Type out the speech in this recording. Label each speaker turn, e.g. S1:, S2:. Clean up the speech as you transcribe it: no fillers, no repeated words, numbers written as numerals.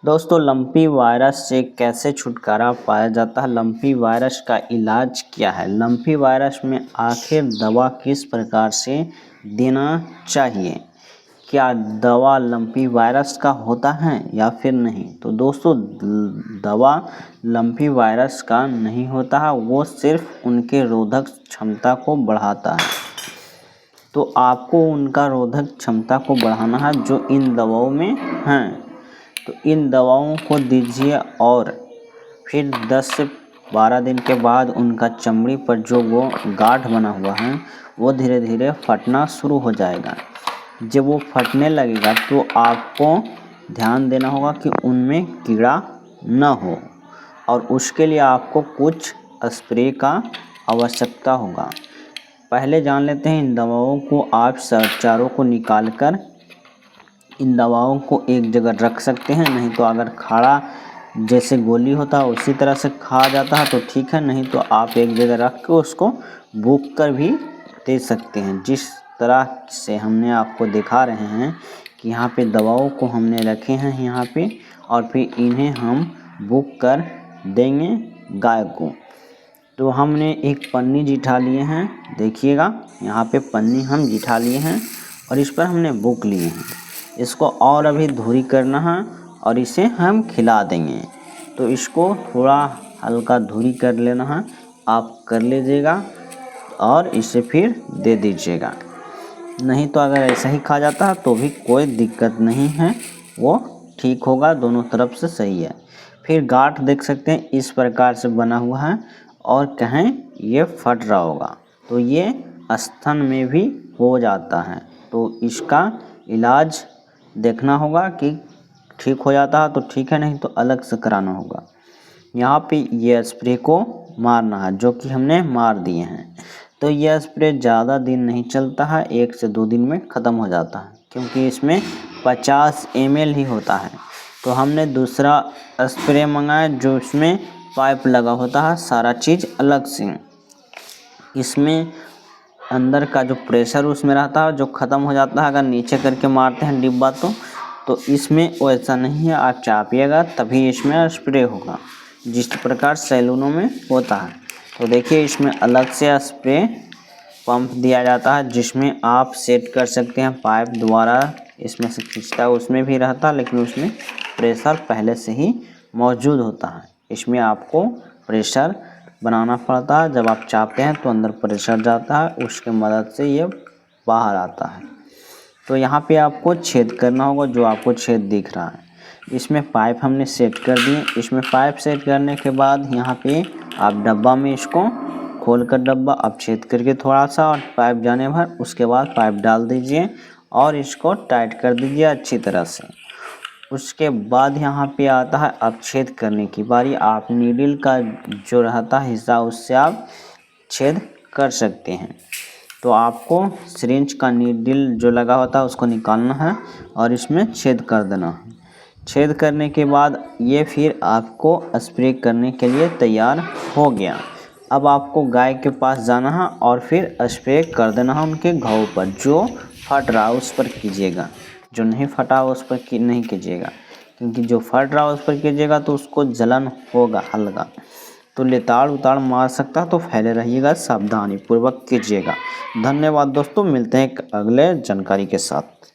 S1: दोस्तों lumpy virus से कैसे छुटकारा पाया जाता है, लंपी वायरस का इलाज क्या है, लंपी वायरस में आखिर दवा किस प्रकार से देना चाहिए, क्या दवा लंपी वायरस का होता है या फिर नहीं। तो दोस्तों दवा लंपी वायरस का नहीं होता है, वो सिर्फ उनके रोधक क्षमता को बढ़ाता है। तो आपको उनका रोधक क्षमता को बढ़ाना है जो इन दवाओं में हैं। तो इन दवाओं को दीजिए और फिर 10 से 12 दिन के बाद उनका चमड़ी पर जो वो गांठ बना हुआ है वो धीरे धीरे फटना शुरू हो जाएगा। जब वो फटने लगेगा तो आपको ध्यान देना होगा कि उनमें कीड़ा न हो और उसके लिए आपको कुछ स्प्रे का आवश्यकता होगा। पहले जान लेते हैं इन दवाओं को आप चारों को निकाल कर इन दवाओं को एक जगह रख सकते हैं, नहीं तो अगर खाड़ा जैसे गोली होता है उसी तरह से खा जाता है तो ठीक है, नहीं तो आप एक जगह रख के उसको बुक कर भी दे सकते हैं। जिस तरह से हमने आपको दिखा रहे हैं कि यहाँ पे दवाओं को हमने रखे हैं यहाँ पे और फिर इन्हें हम बुक कर देंगे गाय को। तो हमने एक पन्नी जिठा लिए हैं, देखिएगा यहाँ पे पन्नी हम जिठा लिए हैं और इस पर हमने बुक लिए हैं। इसको और अभी धुरी करना है और इसे हम खिला देंगे। तो इसको थोड़ा हल्का धुरी कर लेना है, आप कर लीजिएगा और इसे फिर दे दीजिएगा। नहीं तो अगर ऐसा ही खा जाता है तो भी कोई दिक्कत नहीं है, वो ठीक होगा, दोनों तरफ से सही है। फिर गांठ देख सकते हैं इस प्रकार से बना हुआ है और कहीं ये फट रहा होगा तो ये स्तन में भी हो जाता है। तो इसका इलाज देखना होगा कि ठीक हो जाता है तो ठीक है, नहीं तो अलग से कराना होगा। यहाँ पे ये स्प्रे को मारना है जो कि हमने मार दिए हैं। तो यह स्प्रे ज़्यादा दिन नहीं चलता है, 1 से 2 दिन में ख़त्म हो जाता है क्योंकि इसमें 50 ml ही होता है। तो हमने दूसरा स्प्रे मंगाया जो इसमें पाइप लगा होता है, सारा चीज़ अलग से। इसमें अंदर का जो प्रेशर उसमें रहता है जो ख़त्म हो जाता है अगर नीचे करके मारते हैं डिब्बा तो इसमें वैसा नहीं है, आप चापिएगा तभी इसमें स्प्रे होगा जिस प्रकार सैलूनों में होता है। तो देखिए इसमें अलग से स्प्रे पंप दिया जाता है जिसमें आप सेट कर सकते हैं पाइप द्वारा, इसमें से खींचता है उसमें भी रहता है लेकिन उसमें प्रेशर पहले से ही मौजूद होता है। इसमें आपको प्रेशर बनाना पड़ता है, जब आप चापते हैं तो अंदर प्रेशर जाता है, उसके मदद से ये बाहर आता है। तो यहाँ पे आपको छेद करना होगा जो आपको छेद दिख रहा है। इसमें पाइप हमने सेट कर दिए। इसमें पाइप सेट करने के बाद यहाँ पे आप डब्बा में इसको खोल कर डब्बा आप छेद करके थोड़ा सा और पाइप जाने भर, उसके बाद पाइप डाल दीजिए और इसको टाइट कर दीजिए अच्छी तरह से। उसके बाद यहाँ पे आता है अब छेद करने की बारी। आप नीडल का जो रहता है हिस्सा उससे आप छेद कर सकते हैं। तो आपको सिरिंज का नीडल जो लगा होता है उसको निकालना है और इसमें छेद कर देना है। छेद करने के बाद ये फिर आपको स्प्रे करने के लिए तैयार हो गया। अब आपको गाय के पास जाना है और फिर स्प्रे कर देना है उनके घाव पर। जो फट रहा है उस पर कीजिएगा, जो नहीं फटा उस पर नहीं कीजिएगा, क्योंकि जो फट रहा है उस पर कीजिएगा तो उसको जलन होगा हल्का, तो लेताड़ उताड़ मार सकता है। तो फैले रहिएगा, सावधानी पूर्वक कीजिएगा। धन्यवाद दोस्तों, मिलते हैं एक अगले जानकारी के साथ।